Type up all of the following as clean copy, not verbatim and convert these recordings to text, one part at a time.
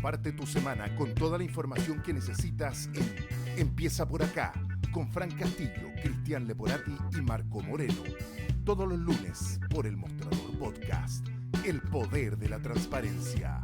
Parte tu semana con toda la información que necesitas en Empieza por acá, con Fran Castillo, Cristian Leporati y Marco Moreno. Todos los lunes por El Mostrador Podcast. El poder de la transparencia.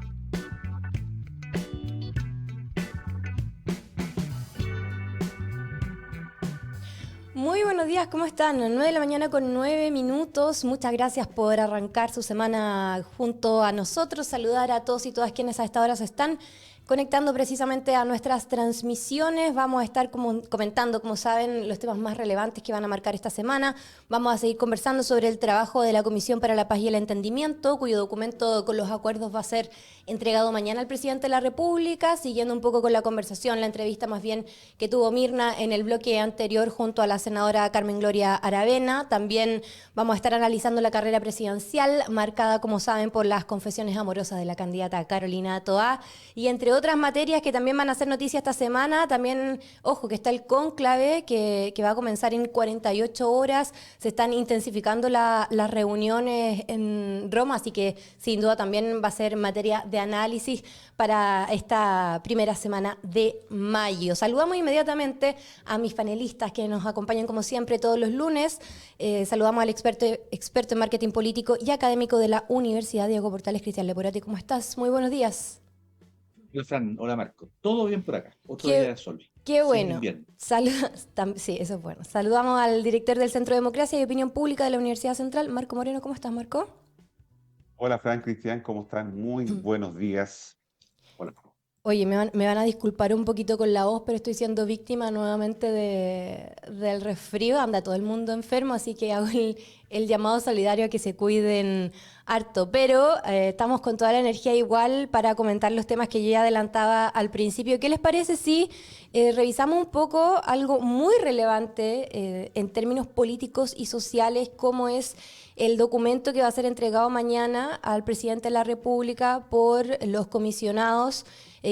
Muy buenos días, ¿cómo están? 9 de la mañana con 9 minutos. Muchas gracias por arrancar su semana junto a nosotros. Saludar a todos y todas quienes a esta hora se están conectando precisamente a nuestras transmisiones. Vamos a estar comentando, como saben, los temas más relevantes que van a marcar esta semana. Vamos a seguir conversando sobre el trabajo de la Comisión para la Paz y el Entendimiento, cuyo documento con los acuerdos va a ser entregado mañana al presidente de la República, siguiendo un poco con la conversación, la entrevista más bien que tuvo Mirna en el bloque anterior junto a la senadora Carmen Gloria Aravena. También vamos a estar analizando la carrera presidencial, marcada, como saben, por las confesiones amorosas de la candidata Carolina Toá, y entre otras materias que también van a ser noticia esta semana. También, ojo, que está el cónclave que va a comenzar en 48 horas. Se están intensificando las reuniones en Roma, así que sin duda también va a ser materia de análisis para esta primera semana de mayo. Saludamos inmediatamente a mis panelistas que nos acompañan como siempre todos los lunes. Saludamos al experto en marketing político y académico de la Universidad Diego Portales, Cristian Leporati. ¿Cómo estás? Muy buenos días. Hola Fran, hola Marco. Todo bien por acá. Otro día Qué, de sol. qué Sin bueno. invierno. Sí, eso es bueno. Saludamos al director del Centro de Democracia y Opinión Pública de la Universidad Central, Marco Moreno. ¿Cómo estás, Marco? Hola, Fran, Cristian, ¿cómo están? Muy buenos días. Hola. Oye, me van a disculpar un poquito con la voz, pero estoy siendo víctima nuevamente del resfrío. Anda todo el mundo enfermo, así que hago el llamado solidario a que se cuiden harto. Pero estamos con toda la energía igual para comentar los temas que yo ya adelantaba al principio. ¿Qué les parece si revisamos un poco algo muy relevante en términos políticos y sociales, como es el documento que va a ser entregado mañana al presidente de la República por los comisionados,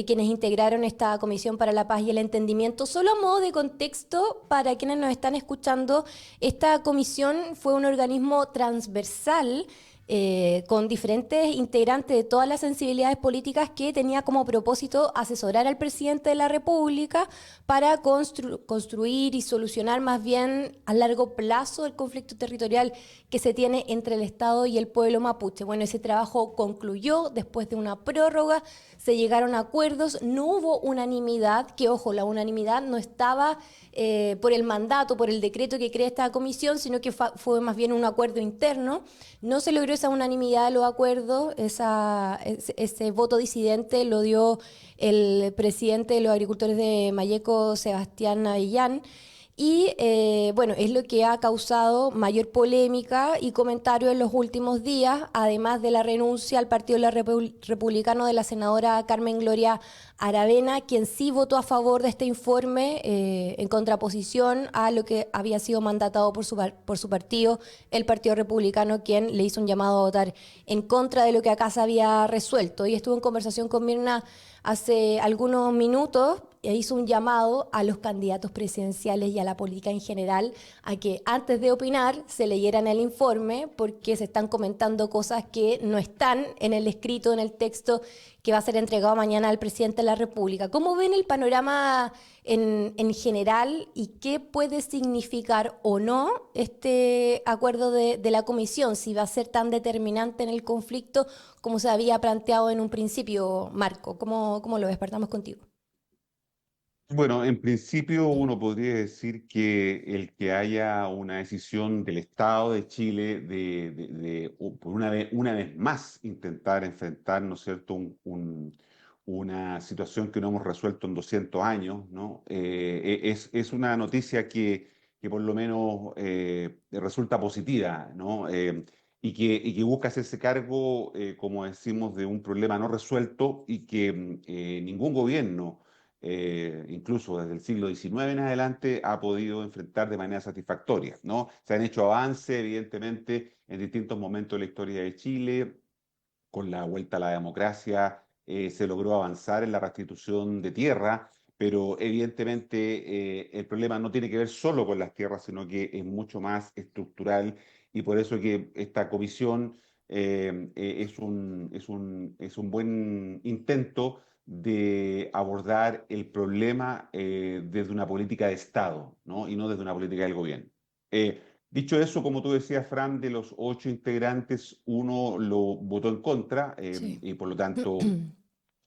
quienes integraron esta Comisión para la Paz y el Entendimiento? Solo a modo de contexto, para quienes nos están escuchando, esta comisión fue un organismo transversal con diferentes integrantes de todas las sensibilidades políticas, que tenía como propósito asesorar al presidente de la República para construir y solucionar más bien a largo plazo el conflicto territorial que se tiene entre el Estado y el pueblo mapuche. Bueno, ese trabajo concluyó después de una prórroga, se llegaron a acuerdos, no hubo unanimidad, que ojo, la unanimidad no estaba por el mandato, por el decreto que crea esta comisión, sino que fue más bien un acuerdo interno. No se logró esa unanimidad de los acuerdos, ese voto disidente lo dio el presidente de los agricultores de Mayeco, Sebastián Avellán. Y bueno, es lo que ha causado mayor polémica y comentario en los últimos días, además de la renuncia al Partido Republicano de la senadora Carmen Gloria Aravena, quien sí votó a favor de este informe, en contraposición a lo que había sido mandatado por su partido, el Partido Republicano, quien le hizo un llamado a votar en contra de lo que acá se había resuelto. Y estuve en conversación con Mirna hace algunos minutos e hizo un llamado a los candidatos presidenciales y a la política en general a que antes de opinar se leyeran el informe, porque se están comentando cosas que no están en el escrito, en el texto que va a ser entregado mañana al presidente de la República. ¿Cómo ven el panorama en general y qué puede significar o no este acuerdo de la comisión? Si va a ser tan determinante en el conflicto como se había planteado en un principio, Marco. ¿Cómo lo ves? Partamos contigo. Bueno, en principio uno podría decir que el que haya una decisión del Estado de Chile por una vez más intentar enfrentar, ¿no es cierto?, una situación que no hemos resuelto en 200 años, ¿no? Es una noticia que por lo menos resulta positiva, ¿no? Y que busca hacerse cargo, como decimos, de un problema no resuelto y que ningún gobierno incluso desde el siglo XIX en adelante, ha podido enfrentar de manera satisfactoria, ¿no? Se han hecho avances, evidentemente, en distintos momentos de la historia de Chile. Con la vuelta a la democracia se logró avanzar en la restitución de tierra, pero evidentemente el problema no tiene que ver solo con las tierras, sino que es mucho más estructural, y por eso que esta comisión es un buen intento de abordar el problema desde una política de Estado, ¿no? Y no desde una política del gobierno. Dicho eso, como tú decías, Fran, de los 8 integrantes, uno lo votó en contra Sí. y por lo tanto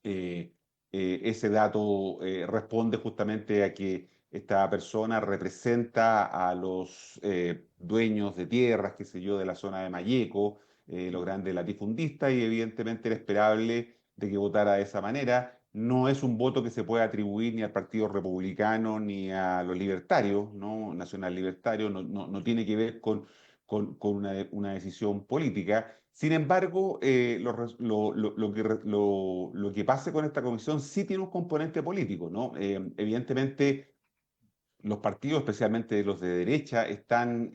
eh, ese dato responde justamente a que esta persona representa a los dueños de tierras, qué sé yo, de la zona de Mayeco, los grandes latifundistas, y evidentemente era esperable de que votara de esa manera. No es un voto que se pueda atribuir ni al Partido Republicano ni a los libertarios, ¿no? Nacional Libertario, no tiene que ver con una decisión política. Sin embargo, lo que pase con esta comisión sí tiene un componente político, ¿no? Evidentemente, los partidos, especialmente los de derecha, están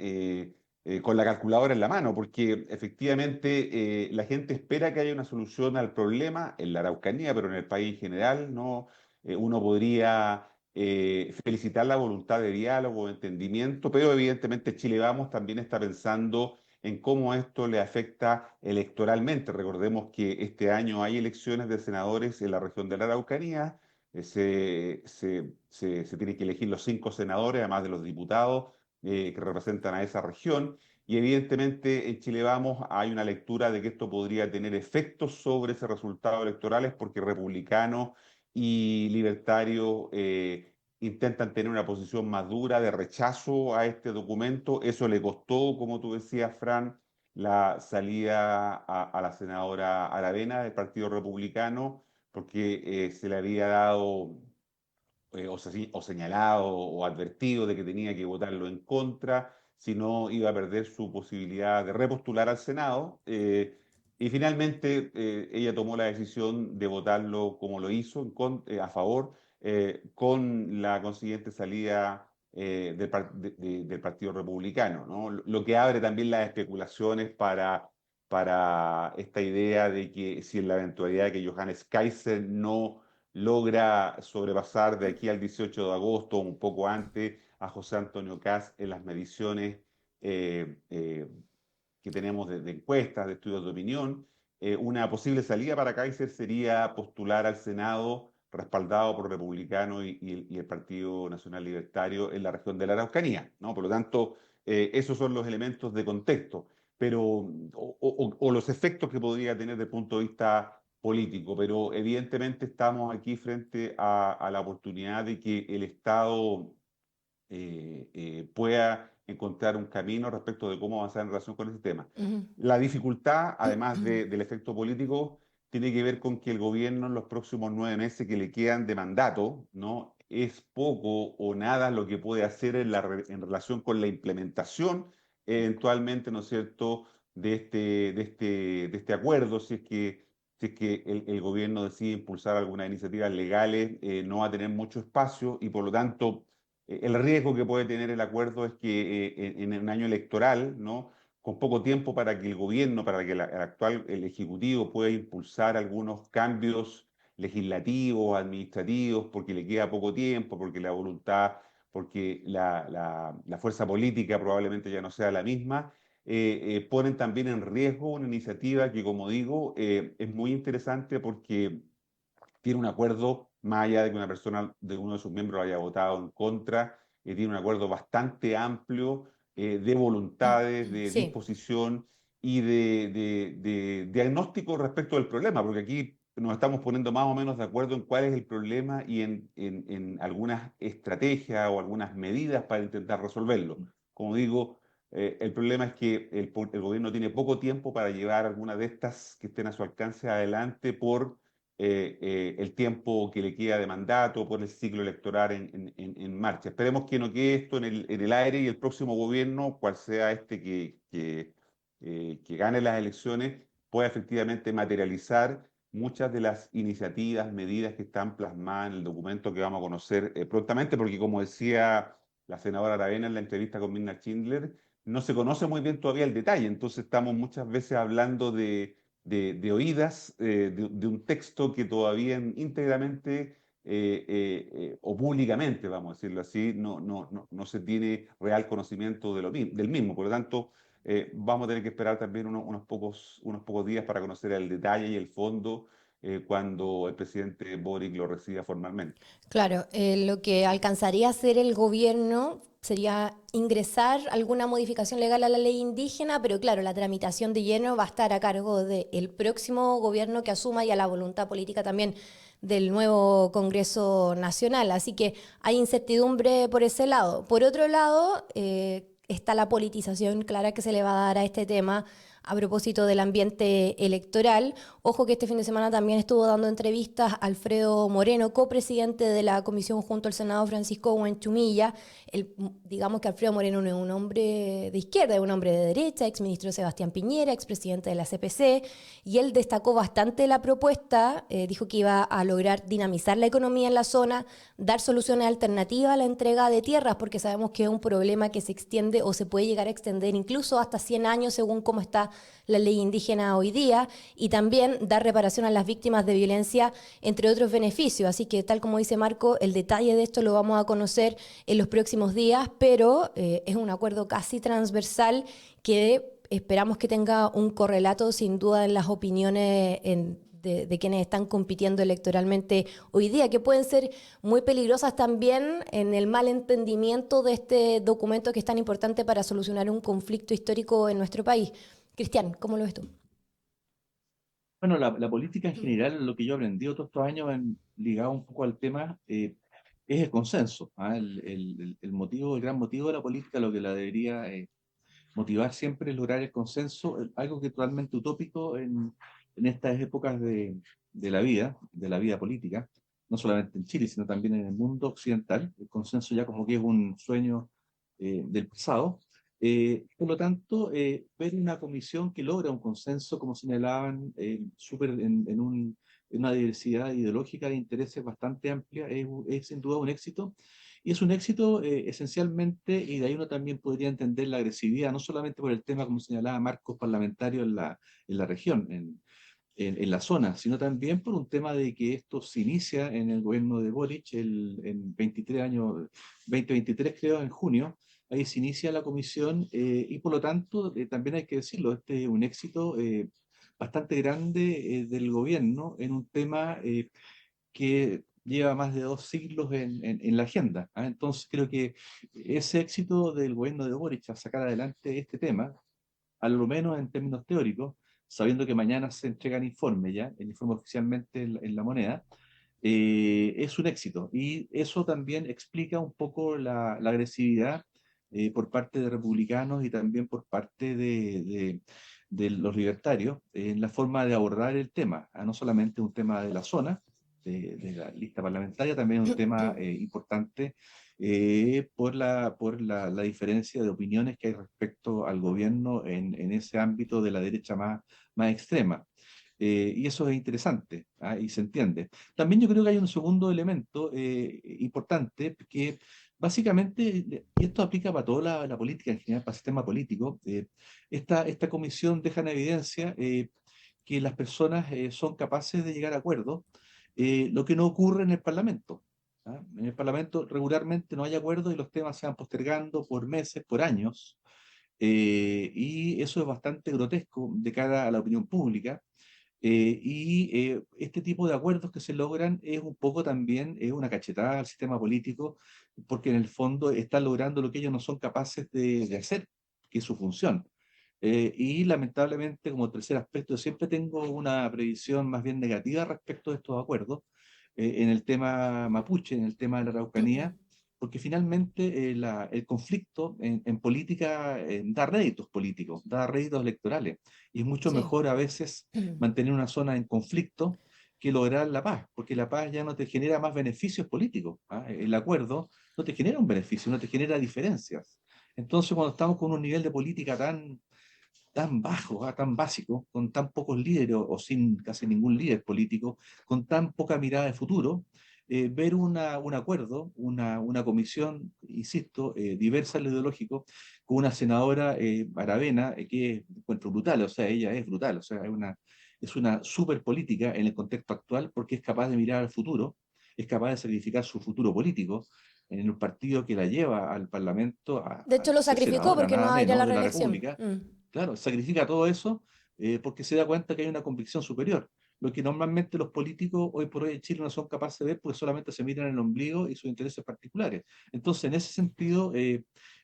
con la calculadora en la mano, porque efectivamente la gente espera que haya una solución al problema en la Araucanía, pero en el país en general, ¿no? Uno podría felicitar la voluntad de diálogo, de entendimiento, pero evidentemente Chile Vamos también está pensando en cómo esto le afecta electoralmente. Recordemos que este año hay elecciones de senadores en la región de la Araucanía. Se tienen que elegir los 5 senadores, además de los diputados que representan a esa región. Y evidentemente en Chile Vamos hay una lectura de que esto podría tener efectos sobre ese resultado electorales porque republicanos y libertarios intentan tener una posición más dura de rechazo a este documento. Eso le costó, como tú decías, Fran, la salida a la senadora Aravena del Partido Republicano porque se le había dado o señalado o advertido de que tenía que votarlo en contra, si no iba a perder su posibilidad de repostular al Senado. Y finalmente ella tomó la decisión de votarlo como lo hizo, a favor, con la consiguiente salida del Partido Republicano, ¿no? Lo que abre también las especulaciones para esta idea de que si en la eventualidad de que Johannes Kaiser no logra sobrepasar de aquí al 18 de agosto, un poco antes, a José Antonio Kast en las mediciones eh, eh, que tenemos de encuestas, de estudios de opinión. Una posible salida para Kaiser sería postular al Senado respaldado por republicanos y el Partido Nacional Libertario en la región de la Araucanía, ¿no? Por lo tanto, esos son los elementos de contexto, pero, o los efectos que podría tener desde el punto de vista político, pero evidentemente estamos aquí frente a la oportunidad de que el Estado pueda encontrar un camino respecto de cómo avanzar en relación con ese tema. Ujú. La dificultad, además del efecto político, tiene que ver con que el gobierno en los próximos 9 meses que le quedan de mandato, ¿no? Es poco o nada lo que puede hacer en relación con la implementación, eventualmente, ¿no es cierto?, de este acuerdo, si es que el gobierno decide impulsar algunas iniciativas legales, no va a tener mucho espacio y por lo tanto el riesgo que puede tener el acuerdo es que en un año electoral, ¿no? Con poco tiempo para que el gobierno, para que el Ejecutivo pueda impulsar algunos cambios legislativos, administrativos, porque le queda poco tiempo, porque la voluntad, porque la fuerza política probablemente ya no sea la misma, ponen también en riesgo una iniciativa que, como digo, es muy interesante porque tiene un acuerdo, más allá de que una persona, de uno de sus miembros haya votado en contra, tiene un acuerdo bastante amplio de voluntades, de Sí. disposición y de diagnóstico respecto del problema, porque aquí nos estamos poniendo más o menos de acuerdo en cuál es el problema y en algunas estrategias o algunas medidas para intentar resolverlo. Como digo, el problema es que el gobierno tiene poco tiempo para llevar algunas de estas que estén a su alcance adelante por el tiempo que le queda de mandato, por el ciclo electoral en marcha. Esperemos que no quede esto en el aire y el próximo gobierno, cual sea este que gane las elecciones, pueda efectivamente materializar muchas de las iniciativas, medidas que están plasmadas en el documento que vamos a conocer prontamente, porque como decía la senadora Aravena en la entrevista con Mirna Schindler, no se conoce muy bien todavía el detalle, entonces estamos muchas veces hablando de oídas, de un texto que todavía íntegramente o públicamente, vamos a decirlo así, no se tiene real conocimiento del mismo. Por lo tanto, vamos a tener que esperar también unos pocos días para conocer el detalle y el fondo cuando el presidente Boric lo reciba formalmente. Claro, lo que alcanzaría a hacer el gobierno sería ingresar alguna modificación legal a la ley indígena, pero claro, la tramitación de lleno va a estar a cargo del próximo gobierno que asuma y a la voluntad política también del nuevo Congreso Nacional. Así que hay incertidumbre por ese lado. Por otro lado, está la politización clara que se le va a dar a este tema a propósito del ambiente electoral. Ojo que este fin de semana también estuvo dando entrevistas Alfredo Moreno, copresidente de la comisión junto al Senado Francisco Huanchumilla. Digamos que Alfredo Moreno no es un hombre de izquierda, es un hombre de derecha, exministro Sebastián Piñera, expresidente de la CPC, y él destacó bastante la propuesta, dijo que iba a lograr dinamizar la economía en la zona, dar soluciones alternativas a la entrega de tierras, porque sabemos que es un problema que se extiende o se puede llegar a extender incluso hasta 100 años según cómo está la ley indígena hoy día, y también dar reparación a las víctimas de violencia, entre otros beneficios. Así que, tal como dice Marco, el detalle de esto lo vamos a conocer en los próximos días, pero es un acuerdo casi transversal que esperamos que tenga un correlato sin duda en las opiniones de quienes están compitiendo electoralmente hoy día, que pueden ser muy peligrosas también en el mal entendimiento de este documento que es tan importante para solucionar un conflicto histórico en nuestro país. Cristian, ¿cómo lo ves tú? Bueno, la política en general, lo que yo aprendí otros 2 años ligado un poco al tema, es el consenso. El motivo, el gran motivo de la política, lo que la debería motivar siempre es lograr el consenso, algo que es totalmente utópico en estas épocas de la vida política, no solamente en Chile, sino también en el mundo occidental. El consenso ya como que es un sueño del pasado. Por lo tanto, ver una comisión que logra un consenso, como señalaban, en una diversidad ideológica de intereses bastante amplia, es sin duda un éxito. Y es un éxito esencialmente, y de ahí uno también podría entender la agresividad, no solamente por el tema, como señalaba Marcos, parlamentario en la región, en la zona, sino también por un tema de que esto se inicia en el gobierno de Boric en 2023, creo, en junio. Ahí se inicia la comisión y por lo tanto también hay que decirlo, este es un éxito bastante grande del gobierno en un tema que lleva más de 2 siglos en la agenda. Entonces creo que ese éxito del gobierno de Boric a sacar adelante este tema, a lo menos en términos teóricos, sabiendo que mañana se entregan informes ya, el informe oficialmente en la moneda, es un éxito. Y eso también explica un poco la agresividad por parte de republicanos y también por parte de los libertarios en la forma de abordar el tema. No solamente un tema de la zona, de la lista parlamentaria, también un tema importante por la diferencia de opiniones que hay respecto al gobierno en ese ámbito de la derecha más extrema. Y eso es interesante, y se entiende. También yo creo que hay un segundo elemento importante que básicamente, y esto aplica para toda la política en general, para el sistema político, esta comisión deja en evidencia que las personas son capaces de llegar a acuerdos, lo que no ocurre en el Parlamento. En el Parlamento regularmente no hay acuerdos y los temas se van postergando por meses, por años, y eso es bastante grotesco de cara a la opinión pública. Este tipo de acuerdos que se logran es un poco también una cachetada al sistema político, porque en el fondo están logrando lo que ellos no son capaces de hacer, que es su función. Y lamentablemente, como tercer aspecto, siempre tengo una previsión más bien negativa respecto de estos acuerdos, en el tema mapuche, en el tema de la Araucanía, porque finalmente el conflicto en política da réditos políticos, da réditos electorales, y es mucho Sí. mejor a veces mantener una zona en conflicto que lograr la paz, porque la paz ya no te genera más beneficios políticos. El acuerdo no te genera un beneficio, no te genera diferencias. Entonces, cuando estamos con un nivel de política tan bajo, tan básico, con tan pocos líderes o sin casi ningún líder político, con tan poca mirada de futuro, ver un acuerdo, una comisión, insisto, diversa en lo ideológico, con una senadora Aravena, que encuentro brutal, o sea, ella es brutal, o sea, es una súper política en el contexto actual porque es capaz de mirar al futuro, es capaz de sacrificar su futuro político en un partido que la lleva al Parlamento De a hecho, lo ser sacrificó senadora, porque no nada va a ir a menos, la de la reelección. República. Claro, sacrifica todo eso porque se da cuenta que hay una convicción superior. lo que normalmente los políticos hoy por hoy en Chile no son capaces de ver porque solamente se miran el ombligo y sus intereses particulares. Entonces, en ese sentido,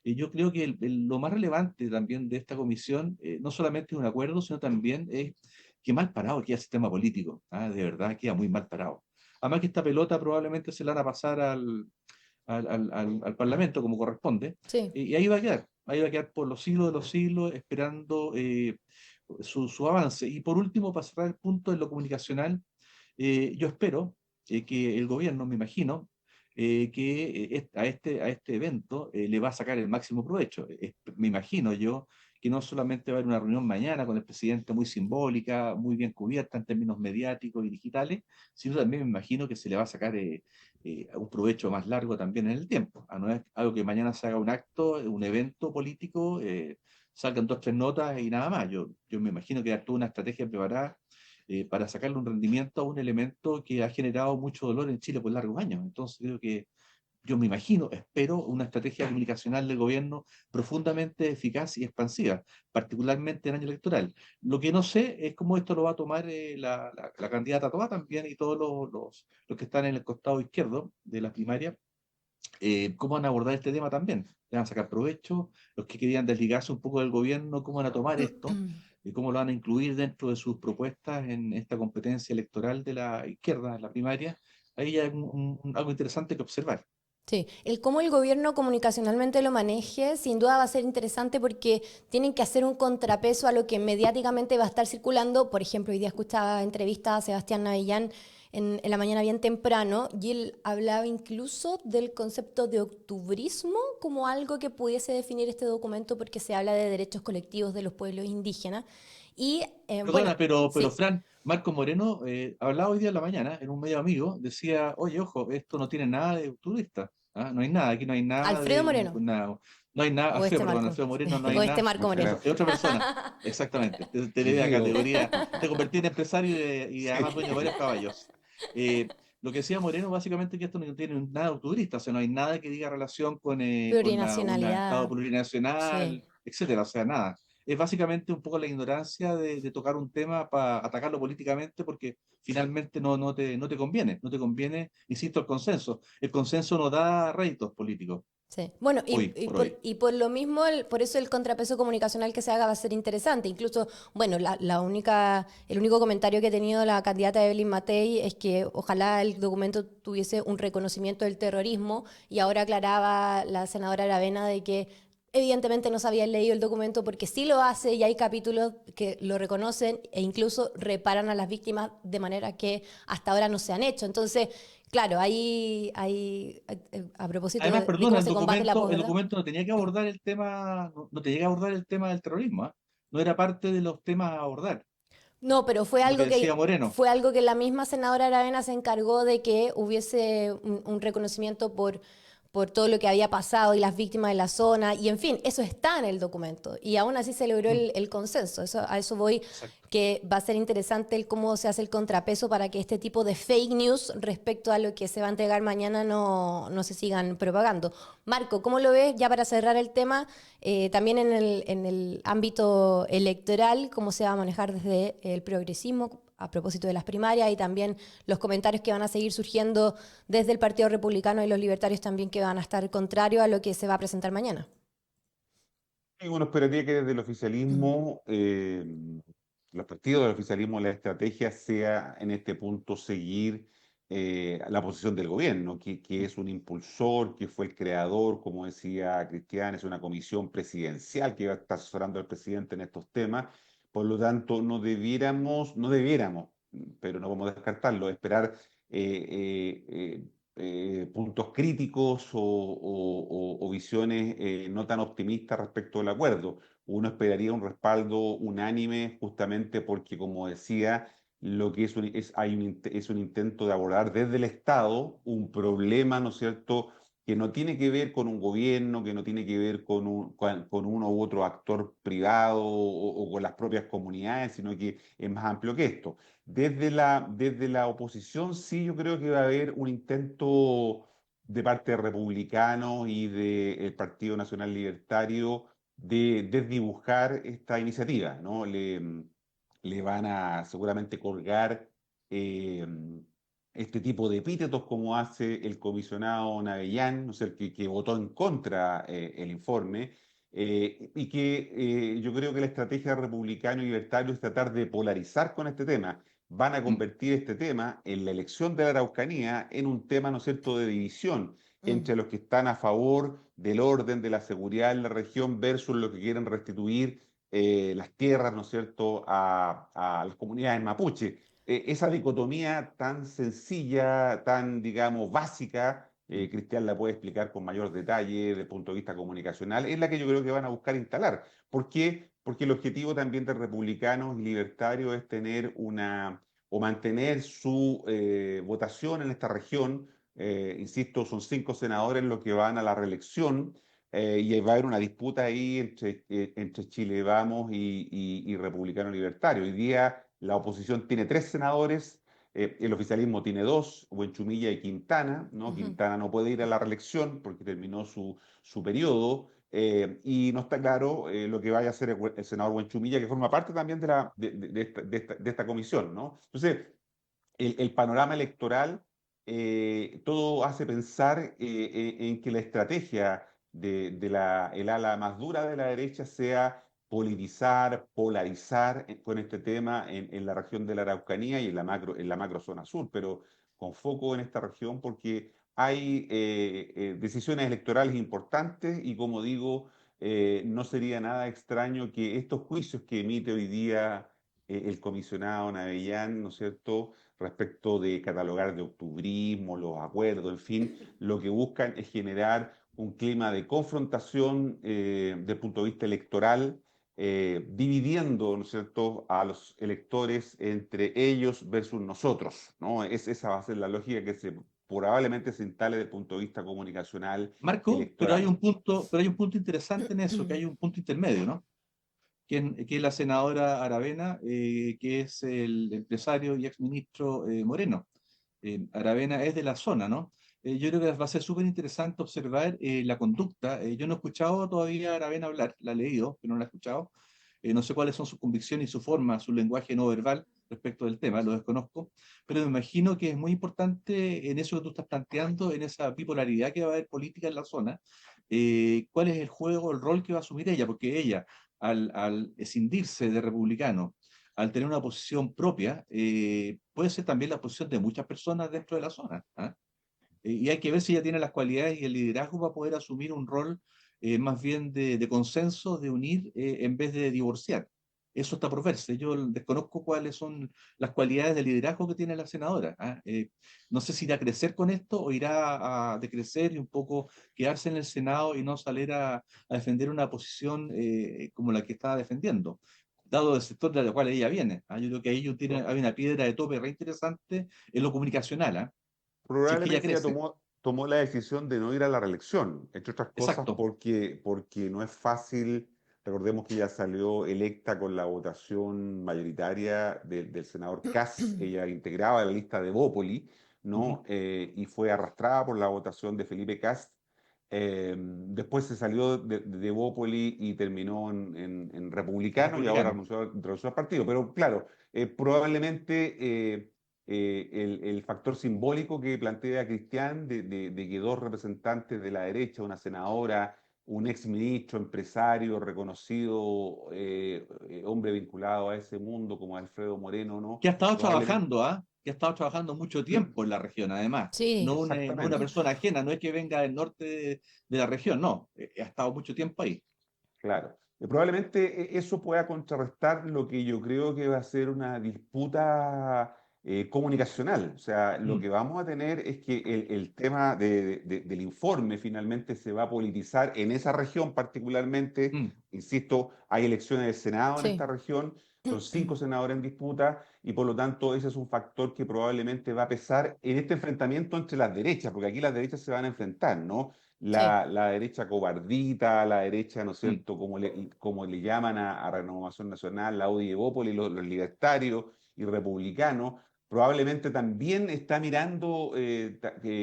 yo creo que lo más relevante también de esta comisión no solamente es un acuerdo, sino también es que mal parado queda el sistema político. De verdad, queda muy mal parado. Además que esta pelota probablemente se la van a pasar al Parlamento como corresponde, Sí. y ahí va a quedar por los siglos de los siglos esperando su avance. Y por último, para cerrar el punto de lo comunicacional, yo espero que el gobierno, me imagino, que a este evento le va a sacar el máximo provecho. Me imagino yo que no solamente va a haber una reunión mañana con el presidente muy simbólica, muy bien cubierta en términos mediáticos y digitales, sino también me imagino que se le va a sacar un provecho más largo también en el tiempo. No es algo que mañana se haga un acto, un evento político, salgan dos, tres notas y nada más. Yo me imagino que hay toda una estrategia preparada para sacarle un rendimiento a un elemento que ha generado mucho dolor en Chile por largos años. Entonces creo que yo me imagino, espero una estrategia comunicacional del gobierno profundamente eficaz y expansiva, particularmente en año electoral. Lo que no sé es cómo esto lo va a tomar la candidata Toa también y todos los que están en el costado izquierdo de la primaria, cómo van a abordar este tema también. ¿Le van a sacar provecho? Los que querían desligarse un poco del gobierno, ¿cómo van a tomar esto? ¿Y cómo lo van a incluir dentro de sus propuestas en esta competencia electoral de la izquierda, en la primaria? Ahí hay algo interesante que observar. Sí, el cómo el gobierno comunicacionalmente lo maneje sin duda va a ser interesante porque tienen que hacer un contrapeso a lo que mediáticamente va a estar circulando. Por ejemplo, hoy día escuchaba entrevista a Sebastián Navillán en la mañana bien temprano y él hablaba incluso del concepto de octubrismo como algo que pudiese definir este documento porque se habla de derechos colectivos de los pueblos indígenas. Y bueno, Perdona, pero sí, Fran, Marco Moreno hablaba hoy día en la mañana en un medio amigo, decía, oye, ojo, esto no tiene nada de turista, no hay nada, aquí no hay nada Alfredo Moreno, no hay nada, o este Perdón, Marco, Alfredo Moreno, no hay o este nada, Marco Moreno. es otra persona, exactamente, te Sí, debe a sí, categoría, te convertí en empresario y sí. además dueño de varios caballos. Lo que decía Moreno, básicamente, que esto no tiene nada de turista, o sea, no hay nada que diga relación con un Estado Plurinacionalidad, plurinacional, sí. etcétera, o sea, nada es básicamente un poco la ignorancia de tocar un tema para atacarlo políticamente porque finalmente no te conviene, no te conviene, insisto, el consenso. El consenso no da réditos políticos Sí. Bueno, hoy por hoy. y por lo mismo, por eso el contrapeso comunicacional que se haga va a ser interesante. Incluso, bueno, el único comentario que ha tenido la candidata Evelyn Matei es que ojalá el documento tuviese un reconocimiento del terrorismo y ahora aclaraba la senadora Aravena de que evidentemente no se había leído el documento porque sí lo hace y hay capítulos que lo reconocen e incluso reparan a las víctimas de manera que hasta ahora no se han hecho. Entonces, claro, a propósito Además, de perdona, cómo se combate la el posverdad. documento no tenía que abordar el tema, no tenía que abordar el tema del terrorismo, ¿ah? No era parte de los temas a abordar, No, pero lo que decía Moreno. fue algo que la misma senadora Aravena se encargó de que hubiese un reconocimiento por todo lo que había pasado y las víctimas de la zona. Y en fin, eso está en el documento. Y aún así se logró Mm, el consenso. A eso voy, exacto. que va a ser interesante el cómo se hace el contrapeso para que este tipo de fake news respecto a lo que se va a entregar mañana no se sigan propagando. Marco, ¿cómo lo ves? Ya para cerrar el tema, también en el ámbito electoral, cómo se va a manejar desde el progresismo a propósito de las primarias y también los comentarios que van a seguir surgiendo desde el Partido Republicano y los libertarios también que van a estar contrarios a lo que se va a presentar mañana. Y uno esperaría que desde el oficialismo, los partidos del oficialismo, la estrategia sea en este punto seguir la posición del gobierno, que es un impulsor, que fue el creador, como decía Cristian, es una comisión presidencial que va a estar asesorando al presidente en estos temas. Por lo tanto, no debiéramos, pero no vamos a descartarlo, esperar puntos críticos o visiones no tan optimistas respecto del acuerdo. Uno esperaría un respaldo unánime justamente porque, como decía, lo que es un intento de abordar desde el Estado un problema, ¿no es cierto?, que no tiene que ver con un gobierno, que no tiene que ver con uno u otro actor privado o con las propias comunidades, sino que es más amplio que esto. Desde la oposición, sí, yo creo que va a haber un intento de parte de republicanos y del Partido Nacional Libertario de desdibujar esta iniciativa, ¿no? Le van a seguramente colgar eh, este tipo de epítetos como hace el comisionado Navellán, ¿no es cierto?, que votó en contra el informe, y que yo creo que la estrategia republicano y libertario es tratar de polarizar con este tema. Van a Mm. convertir este tema en la elección de la Araucanía en un tema, ¿no es cierto?, de división Mm. entre los que están a favor del orden, de la seguridad en la región versus los que quieren restituir las tierras, ¿no es cierto?, a las comunidades mapuche. Esa dicotomía tan sencilla, tan, digamos, básica, Cristian la puede explicar con mayor detalle desde el punto de vista comunicacional, es la que yo creo que van a buscar instalar. ¿Por qué? Porque el objetivo también de republicanos y libertarios es tener o mantener su votación en esta región. Insisto, son 5 senadores los que van a la reelección, y va a haber una disputa ahí entre Chile Vamos y Republicano Libertario. Hoy día la oposición tiene 3 senadores, el oficialismo tiene 2, Buenchumilla y Quintana, ¿no? Ujú. Quintana no puede ir a la reelección porque terminó su periodo, y no está claro lo que vaya a hacer el senador Buenchumilla, que forma parte también de esta comisión, ¿no? Entonces, el panorama electoral, todo hace pensar en que la estrategia el ala más dura de la derecha sea politizar, polarizar con este tema en la región de la Araucanía y en la macro zona sur, pero con foco en esta región porque hay decisiones electorales importantes y, como digo, no sería nada extraño que estos juicios que emite hoy día el comisionado Navellán, ¿no es cierto?, respecto de catalogar de octubrismo, los acuerdos, en fin, lo que buscan es generar un clima de confrontación desde el punto de vista electoral, dividiendo, ¿no es cierto?, a los electores entre ellos versus nosotros, ¿no? Esa va a ser la lógica que probablemente se instale desde el punto de vista comunicacional Marco, electoral. pero hay un punto interesante en eso, que hay un punto intermedio, ¿no? Que es la senadora Aravena, que es el empresario y exministro Moreno. Aravena es de la zona, ¿no? Yo creo que va a ser súper interesante observar la conducta. Yo no he escuchado todavía a Aravena hablar, la he leído, pero no la he escuchado. No sé cuáles son sus convicciones y su forma, su lenguaje no verbal respecto del tema, lo desconozco, pero me imagino que es muy importante en eso que tú estás planteando, en esa bipolaridad que va a haber política en la zona, cuál es el juego, el rol que va a asumir ella, porque ella, al escindirse de republicano, al tener una posición propia, puede ser también la posición de muchas personas dentro de la zona. ¿Ah? Y hay que ver si ella tiene las cualidades y el liderazgo para poder asumir un rol más bien de consenso, de unir en vez de divorciar. Eso está por verse. Yo desconozco cuáles son las cualidades de liderazgo que tiene la senadora. ¿Ah? No sé si irá a crecer con esto o irá a decrecer y un poco quedarse en el Senado y no salir a defender una posición como la que estaba defendiendo, dado el sector del cual ella viene. ¿Ah? Yo creo que ahí hay una piedra de tope re interesante en lo comunicacional. ¿Ah? Si es que ella Probablemente ella crece. tomó la decisión de no ir a la reelección, entre otras cosas Exacto. porque no es fácil. Recordemos que ella salió electa con la votación mayoritaria del senador Kass. Ella integraba la lista de Bópoli, Ujú. ¿no? Y fue arrastrada por la votación de Felipe Kast. Después se salió de Bópoli y terminó en republicano, y ahora Republicano. renunció al partido. Pero claro, probablemente el factor simbólico que plantea Cristian de que 2 representantes de la derecha, una senadora, un exministro, empresario, reconocido, hombre vinculado a ese mundo como Alfredo Moreno, ¿no? Que ha estado Probablemente, trabajando, ¿ah? Que ha estado trabajando mucho tiempo en la región, además. Sí. No una exactamente, persona ajena, no es que venga del norte de la región, no. Ha estado mucho tiempo ahí. claro. Probablemente eso pueda contrarrestar lo que yo creo que va a ser una disputa comunicacional. O sea, lo Mm, que vamos a tener es que el tema del informe finalmente se va a politizar en esa región particularmente. mm. Insisto, hay elecciones del Senado en esta Sí. región, son 5 senadores en disputa y por lo tanto ese es un factor que probablemente va a pesar en este enfrentamiento entre las derechas, porque aquí las derechas se van a enfrentar, ¿no? Sí. La derecha cobardita, la derecha, ¿no es Mm. cierto?, como le llaman a Renovación Nacional, la UDI de Bópoli, los libertarios y republicanos, probablemente también está mirando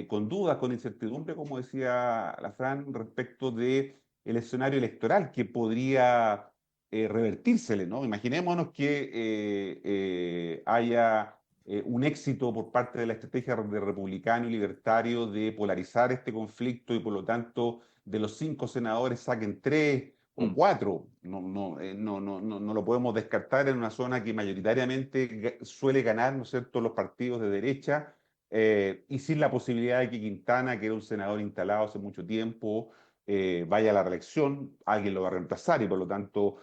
con dudas, con incertidumbre, como decía la Fran, respecto de el escenario electoral que podría revertírsele, ¿no? Imaginémonos que haya un éxito por parte de la estrategia de republicano y libertario de polarizar este conflicto y por lo tanto de los 5 senadores saquen 3 o 4. No lo podemos descartar en una zona que mayoritariamente suele ganar, ¿no es cierto?, los partidos de derecha, y sin la posibilidad de que Quintana, que era un senador instalado hace mucho tiempo, vaya a la reelección, alguien lo va a reemplazar y por lo tanto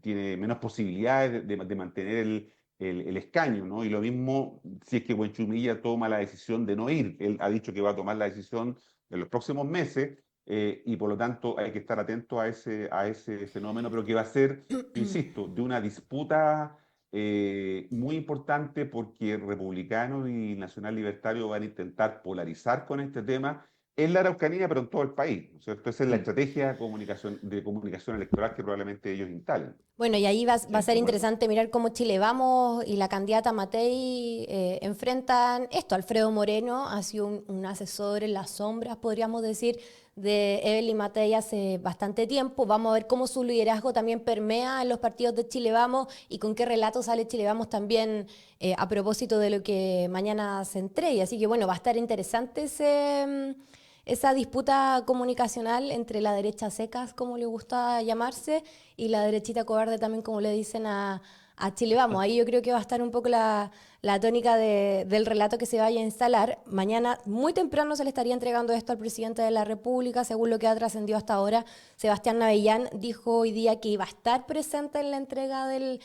tiene menos posibilidades de mantener el escaño, ¿no? Y lo mismo si es que Buenchumilla toma la decisión de no ir. Él ha dicho que va a tomar la decisión en los próximos meses, y por lo tanto hay que estar atento a ese fenómeno, pero que va a ser, insisto, de una disputa muy importante porque republicanos y nacional libertario van a intentar polarizar con este tema en la Araucanía, pero en todo el país, ¿no es cierto? Esa es la estrategia de comunicación electoral que probablemente ellos instalen. Bueno, y ahí va a ser de acuerdo. interesante mirar cómo Chile Vamos y la candidata Matei enfrentan esto. Alfredo Moreno ha sido un asesor en las sombras, podríamos decir, de Evelyn Matei hace bastante tiempo. Vamos a ver cómo su liderazgo también permea en los partidos de Chile Vamos y con qué relato sale Chile Vamos también a propósito de lo que mañana se entregue. Así que bueno, va a estar interesante esa disputa comunicacional entre la derecha secas, como le gusta llamarse, y la derechita cobarde también, como le dicen a Chile Vamos. Ahí yo creo que va a estar un poco la tónica del relato que se vaya a instalar. Mañana, muy temprano, se le estaría entregando esto al presidente de la República. Según lo que ha trascendido hasta ahora, Sebastián Navellán dijo hoy día que iba a estar presente en la entrega del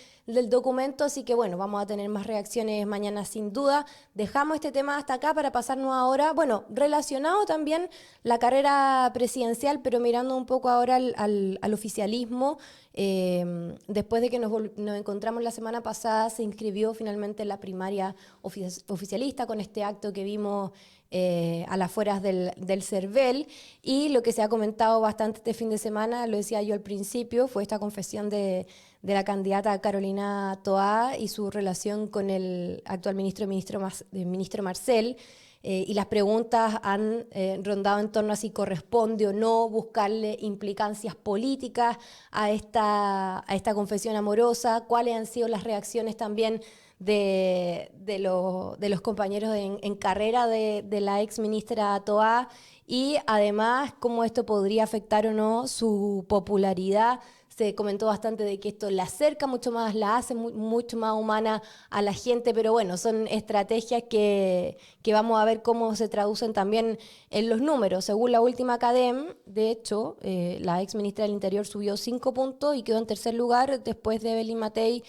documento, así que bueno, vamos a tener más reacciones mañana sin duda. Dejamos este tema hasta acá para pasarnos ahora, bueno, relacionado también la carrera presidencial, pero mirando un poco ahora al oficialismo. Después de que nos encontramos la semana pasada, se inscribió finalmente la primaria oficialista con este acto que vimos a las afueras del CERVEL, y lo que se ha comentado bastante este fin de semana, lo decía yo al principio, fue esta confesión de la candidata Carolina Toá y su relación con el actual ministro Marcel. Y las preguntas han rondado en torno a si corresponde o no buscarle implicancias políticas a esta confesión amorosa, cuáles han sido las reacciones también de los compañeros en carrera de la ex ministra Toá, y además cómo esto podría afectar o no su popularidad. Se comentó bastante de que esto la acerca mucho más, la hace mucho más humana a la gente, pero bueno, son estrategias que vamos a ver cómo se traducen también en los números. Según la última CADEM, de hecho, la ex ministra del Interior subió 5 puntos y quedó en tercer lugar después de Evelyn Matei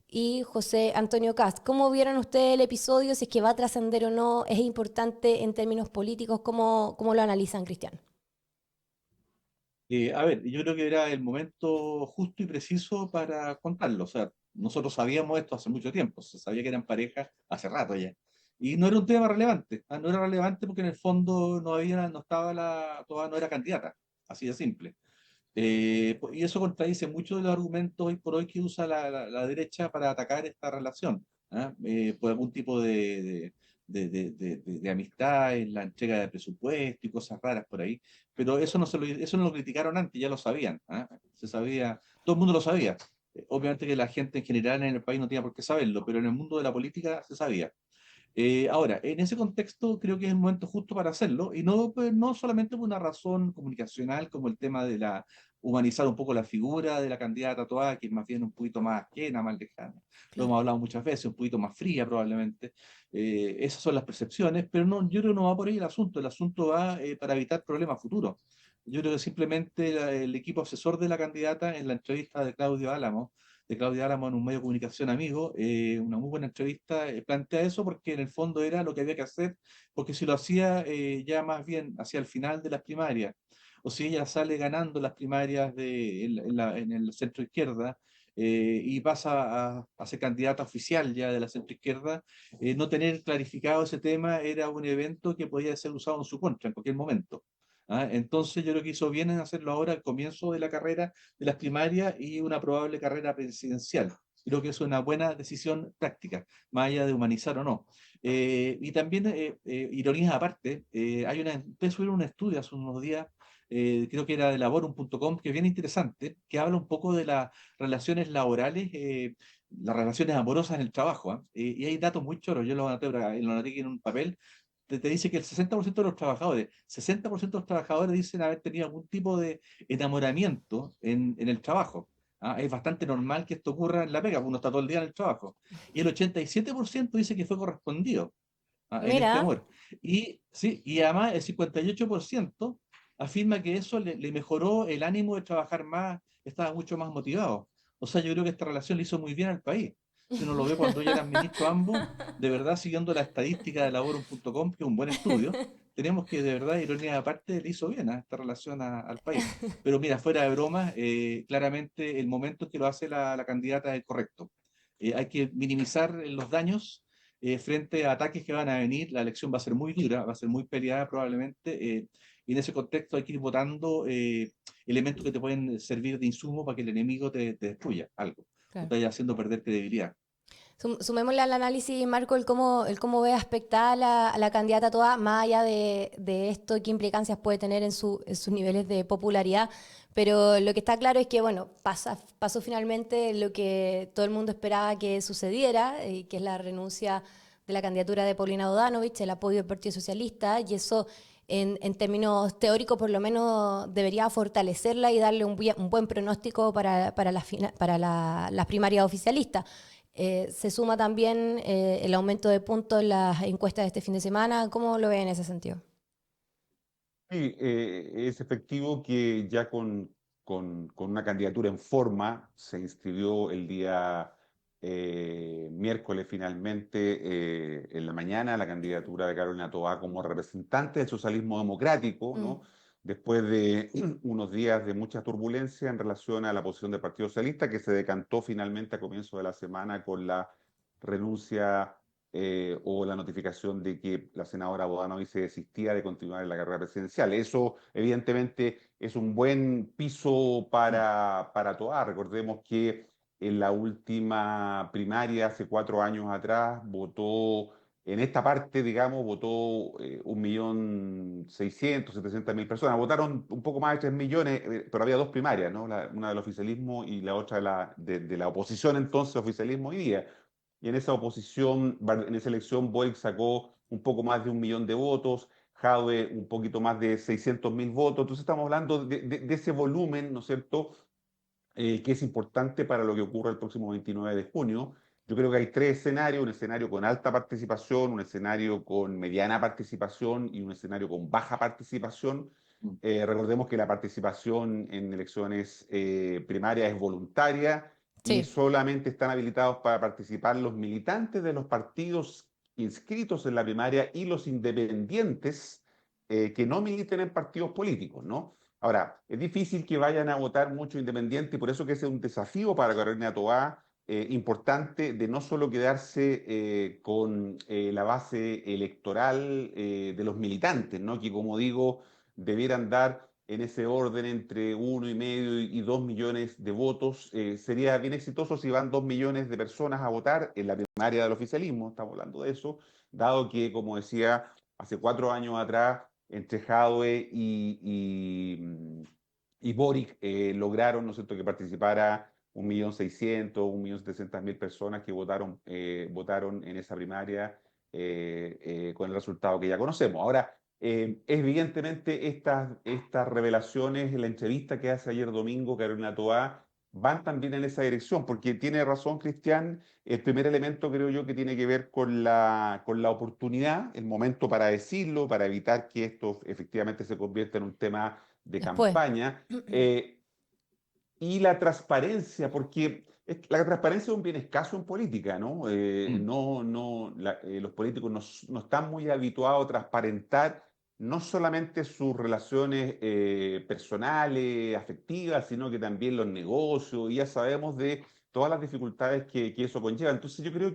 y José Antonio Kast. ¿Cómo vieron ustedes el episodio? Si es que va a trascender o no, ¿es importante en términos políticos? ¿Cómo lo analizan, Cristian? A ver, yo creo que era el momento justo y preciso para contarlo. O sea, nosotros sabíamos esto hace mucho tiempo, se sabía que eran parejas hace rato ya. Y no era un tema relevante, no era relevante porque en el fondo no estaba todavía no era candidata, así de simple. Y eso contradice muchos de los argumentos hoy por hoy que usa la derecha para atacar esta relación, ¿ah? Por algún tipo de amistad en la entrega de presupuesto y cosas raras por ahí. Pero eso no lo criticaron antes, ya lo sabían, ¿ah? Se sabía, todo el mundo lo sabía. Obviamente que la gente en general en el país no tenía por qué saberlo, pero en el mundo de la política se sabía. Ahora, en ese contexto creo que es el momento justo para hacerlo, y no, pues, no solamente por una razón comunicacional como el tema de humanizar un poco la figura de la candidata Toá, que es más bien un poquito más ajena, más lejana. Lo hemos hablado muchas veces, un poquito más fría probablemente. Esas son las percepciones, pero no, yo creo que no va por ahí el asunto va para evitar problemas futuros. Yo creo que simplemente el equipo asesor de la candidata en la entrevista de Claudia Álamo en un medio de comunicación amigo, una muy buena entrevista, plantea eso porque en el fondo era lo que había que hacer, porque si lo hacía ya más bien hacia el final de las primarias, o si ella sale ganando las primarias en el centro izquierda, y pasa a ser candidata oficial ya de la centro izquierda, no tener clarificado ese tema era un evento que podía ser usado en su contra en cualquier momento. ¿Ah? Entonces yo creo que hizo bien en hacerlo ahora al comienzo de la carrera de las primarias y una probable carrera presidencial. Creo que es una buena decisión práctica, más allá de humanizar o no. Y también, ironías aparte, ustedes subieron un estudio hace unos días creo que era de laborum.com, que es bien interesante, que habla un poco de las relaciones laborales, las relaciones amorosas en el trabajo. ¿Ah? Y hay datos muy choros, yo lo anoté aquí en un papel. Te dice que el 60% de los trabajadores, 60% de los trabajadores dicen haber tenido algún tipo de enamoramiento en el trabajo. ¿Ah? Es bastante normal que esto ocurra en la pega, porque uno está todo el día en el trabajo. Y el 87% dice que fue correspondido, en este Mira, amor. Y, sí, y además el 58% afirma que eso le mejoró el ánimo de trabajar más, estaba mucho más motivado. O sea, yo creo que esta relación le hizo muy bien al país. Si uno lo ve cuando ya eran ministros ambos, de verdad, siguiendo la estadística de laborum.com, que es un buen estudio, tenemos que, de verdad, ironía aparte, le hizo bien a esta relación al país. Pero mira, fuera de broma, claramente el momento en que lo hace la candidata es correcto. Hay que minimizar los daños frente a ataques que van a venir. La elección va a ser muy dura, va a ser muy peleada probablemente, y en ese contexto hay que ir votando elementos que te pueden servir de insumo para que el enemigo te destruya algo, o claro. te vaya haciendo perder credibilidad. Sumémosle al análisis, Marco, el cómo ve aspectada a la candidata toda, más allá de esto, qué implicancias puede tener en sus niveles de popularidad. Pero lo que está claro es que, bueno, pasó finalmente lo que todo el mundo esperaba que sucediera, que es la renuncia de la candidatura de Paulina Bodanovich, el apoyo del Partido Socialista, y eso, en términos teóricos, por lo menos debería fortalecerla y darle un buen pronóstico para las primarias oficialistas. Se suma también el aumento de puntos en las encuestas de este fin de semana. ¿Cómo lo ve en ese sentido? Sí, es efectivo que ya con una candidatura en forma se inscribió el día miércoles finalmente en la mañana la candidatura de Carolina Toá como representante del socialismo democrático, Mm. ¿no? Después de unos días de mucha turbulencia en relación a la posición del Partido Socialista, que se decantó finalmente a comienzo de la semana con la renuncia o la notificación de que la senadora Bodanovich se desistía de continuar en la carrera presidencial. Eso, evidentemente, es un buen piso para Toá. Recordemos que en la última primaria, hace 4 años atrás, votó, en esta parte, digamos, votó 1.600.000, 700.000 personas. Votaron un poco más de 3 millones, pero había dos primarias, ¿no? Una del oficialismo y la otra de la oposición, entonces, oficialismo hoy día. Y en esa oposición, en esa elección, Boric sacó un poco más de 1 millón de votos, Jadwe un poquito más de 600.000 votos. Entonces estamos hablando de ese volumen, ¿no es cierto?, que es importante para lo que ocurre el próximo 29 de junio. Yo creo que hay tres escenarios: un escenario con alta participación, un escenario con mediana participación y un escenario con baja participación. Mm. Recordemos que la participación en elecciones primarias es voluntaria y Sí. solamente están habilitados para participar los militantes de los partidos inscritos en la primaria y los independientes que no militen en partidos políticos, ¿no? Ahora, es difícil que vayan a votar mucho independiente y por eso que ese es un desafío para Carolina Toá importante de no solo quedarse con la base electoral de los militantes, ¿no? Que, como digo, debieran dar en ese orden entre 1,5 y 2 millones de votos. Sería bien exitoso si van 2 millones de personas a votar en la primaria del oficialismo, estamos hablando de eso, dado que, como decía, hace 4 años atrás, entre Jadwe y Boric lograron, ¿no es cierto?, que participara 1.600.000, 1.700.000 personas que votaron en esa primaria con el resultado que ya conocemos. Ahora, evidentemente estas revelaciones en la entrevista que hace ayer domingo Carolina Toá van también en esa dirección, porque tiene razón Cristian. El primer elemento creo yo que tiene que ver con la oportunidad, el momento para decirlo, para evitar que esto efectivamente se convierta en un tema de Después. campaña, y la transparencia, porque la transparencia es un bien escaso en política, ¿no? Mm. Los políticos no están muy habituados a transparentar no solamente sus relaciones personales, afectivas, sino que también los negocios, y ya sabemos de todas las dificultades que eso conlleva. Entonces yo creo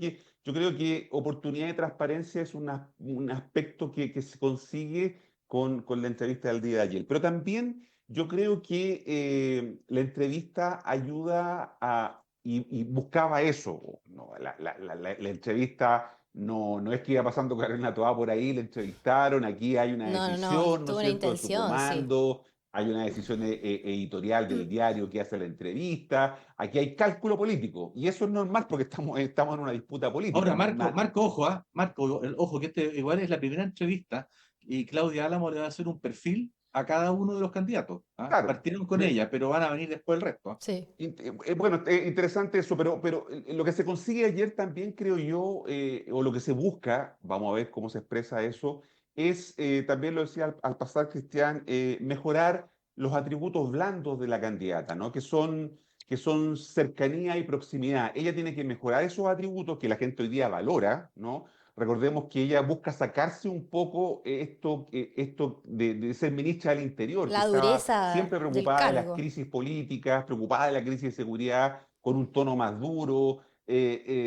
que oportunidad de transparencia es un aspecto que se consigue con la entrevista del día de ayer. Pero también yo creo que la entrevista ayuda y buscaba eso, ¿no? La entrevista no es que iba pasando Carolina Toá por ahí, le entrevistaron, aquí hay una No, no, no. decisión, ¿no es Tuvo una cierto?, de su intención, sí. comando. hay una decisión editorial del diario que hace la entrevista, aquí hay cálculo político, y eso es normal porque estamos en una disputa política. Ahora, Marco, ojo, Marco, ojo, que este igual es la primera entrevista y Claudia Álamo le va a hacer un perfil a cada uno de los candidatos. ¿Ah? Claro. Partieron con ella, pero van a venir después el resto. ¿Ah? Sí. Bueno, interesante eso, pero lo que se consigue ayer también, creo yo, o lo que se busca, vamos a ver cómo se expresa eso, es, también lo decía al pasar Cristian, mejorar los atributos blandos de la candidata, ¿no? Que son cercanía y proximidad. Ella tiene que mejorar esos atributos que la gente hoy día valora, ¿no? Recordemos que ella busca sacarse un poco esto de ser ministra del Interior, que La estaba dureza siempre del preocupada de las cargo. crisis políticas, preocupada de la crisis de seguridad, con un tono más duro,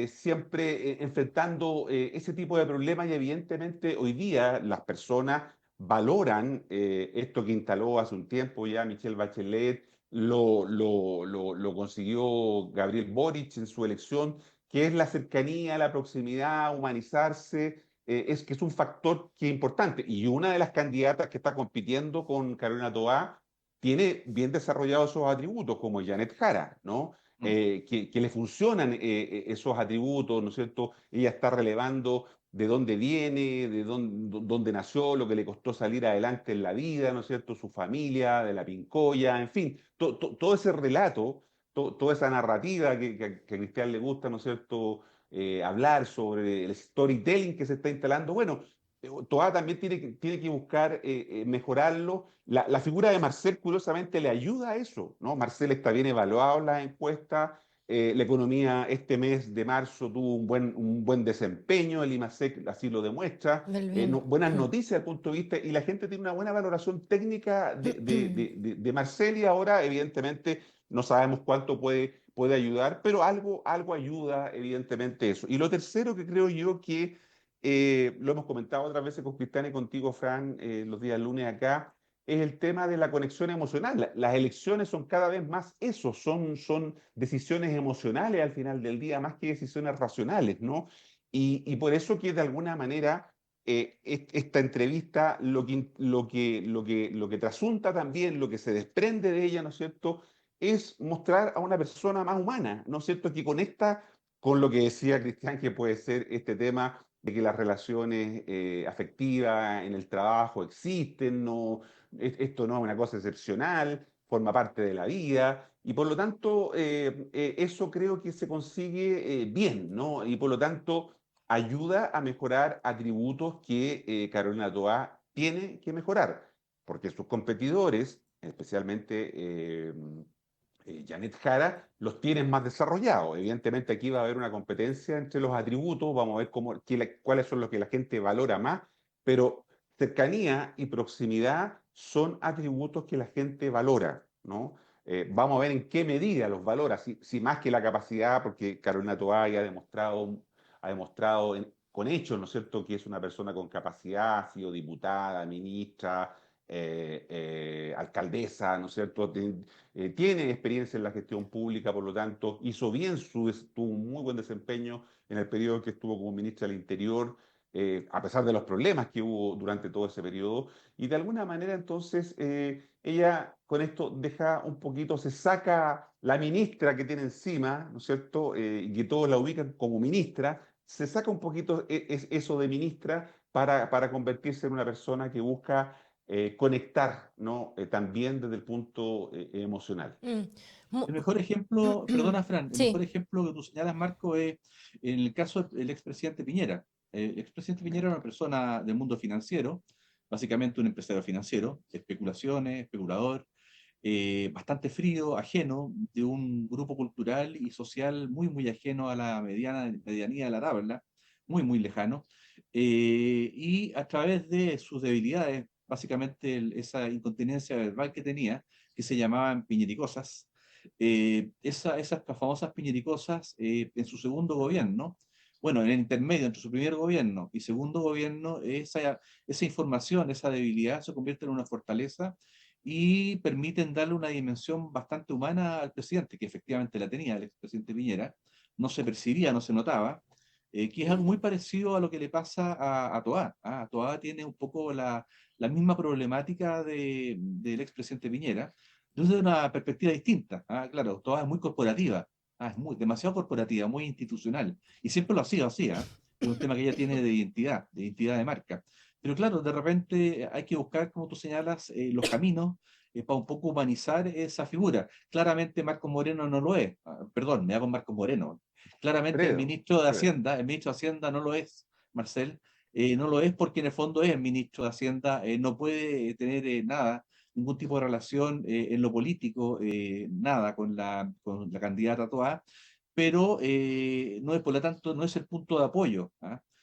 siempre enfrentando ese tipo de problemas, y evidentemente hoy día las personas valoran esto que instaló hace un tiempo ya Michelle Bachelet, lo consiguió Gabriel Boric en su elección, que es la cercanía, la proximidad, humanizarse, que es un factor que es importante. Y una de las candidatas que está compitiendo con Carolina Toá tiene bien desarrollados esos atributos, como Janet Jara, ¿no? Mm. Que le funcionan esos atributos, ¿no es cierto? Ella está relevando de dónde viene, dónde nació, lo que le costó salir adelante en la vida, ¿no es cierto? Su familia, de la Pincoya, en fin, todo ese relato, toda esa narrativa que a Cristian le gusta, ¿no es cierto? Hablar sobre el storytelling que se está instalando. Bueno, Toá también tiene que buscar mejorarlo. La figura de Marcel, curiosamente, le ayuda a eso, ¿no? Marcel está bien evaluado en las encuestas. La economía este mes de marzo tuvo un buen desempeño, el IMASEC así lo demuestra. Del bien. Buenas noticias desde el punto de vista, y la gente tiene una buena valoración técnica de Marcel, y ahora, evidentemente, no sabemos cuánto puede ayudar, pero algo ayuda, evidentemente, eso. Y lo tercero que creo yo que lo hemos comentado otras veces con Cristian y contigo, Fran, los días lunes acá, es el tema de la conexión emocional. Las elecciones son cada vez más eso, son decisiones emocionales al final del día, más que decisiones racionales, ¿no? Y por eso que de alguna manera esta entrevista lo que trasunta también, lo que se desprende de ella, ¿no es cierto?, es mostrar a una persona más humana, ¿no es cierto?, que conecta con lo que decía Cristian, que puede ser este tema de que las relaciones afectivas en el trabajo existen, no, esto no es una cosa excepcional, forma parte de la vida, y por lo tanto eso creo que se consigue bien, ¿no? Y por lo tanto ayuda a mejorar atributos que Carolina Toá tiene que mejorar, porque sus competidores, especialmente Janet Jara, los tienen más desarrollados. Evidentemente aquí va a haber una competencia entre los atributos, vamos a ver cuáles son los que la gente valora más, pero cercanía y proximidad son atributos que la gente valora, ¿no? Vamos a ver en qué medida los valora, si más que la capacidad, porque Carolina Toá ya ha demostrado con hechos, ¿no es cierto?, que es una persona con capacidad, ha sido diputada, ministra, alcaldesa, ¿no es cierto?, tiene experiencia en la gestión pública, por lo tanto, hizo bien tuvo un muy buen desempeño en el periodo que estuvo como ministra del Interior, a pesar de los problemas que hubo durante todo ese periodo, y de alguna manera entonces ella con esto deja un poquito, se saca la ministra que tiene encima, ¿no es cierto?, y que todos la ubican como ministra, se saca un poquito eso de ministra para convertirse en una persona que busca conectar, ¿no? También desde el punto emocional. Mm. El mejor ejemplo, perdona Fran, el mejor Sí, ejemplo que tú señalas, Marco, es en el caso del expresidente Piñera. El expresidente Piñera era una persona del mundo financiero, básicamente un empresario financiero, especulaciones, especulador, bastante frío, ajeno, de un grupo cultural y social muy, muy ajeno a la medianía de la tabla, muy, muy lejano, y a través de sus debilidades, básicamente esa incontinencia verbal que tenía, que se llamaban piñericosas, esas famosas piñericosas en su segundo gobierno, bueno, en el intermedio entre su primer gobierno y segundo gobierno, esa información, esa debilidad se convierte en una fortaleza y permiten darle una dimensión bastante humana al presidente, que efectivamente la tenía el expresidente Piñera, no se percibía, no se notaba, que es algo muy parecido a lo que le pasa a Toá. Toá tiene un poco la misma problemática del expresidente Piñera, desde una perspectiva distinta. Claro, Toá es muy corporativa, es demasiado corporativa, muy institucional, y siempre lo ha sido así. Es un tema que ella tiene de identidad de marca. Pero claro, de repente hay que buscar, como tú señalas, los caminos para un poco humanizar esa figura. Claramente Marco Moreno no lo es. Perdón, me hago Marco Moreno. Claramente Creo, creo. El ministro de Hacienda no lo es, Marcel. No lo es porque en el fondo es el ministro de Hacienda, no puede tener nada, ningún tipo de relación en lo político, nada con la candidata Toá, pero no es, por lo tanto, no es el punto de apoyo.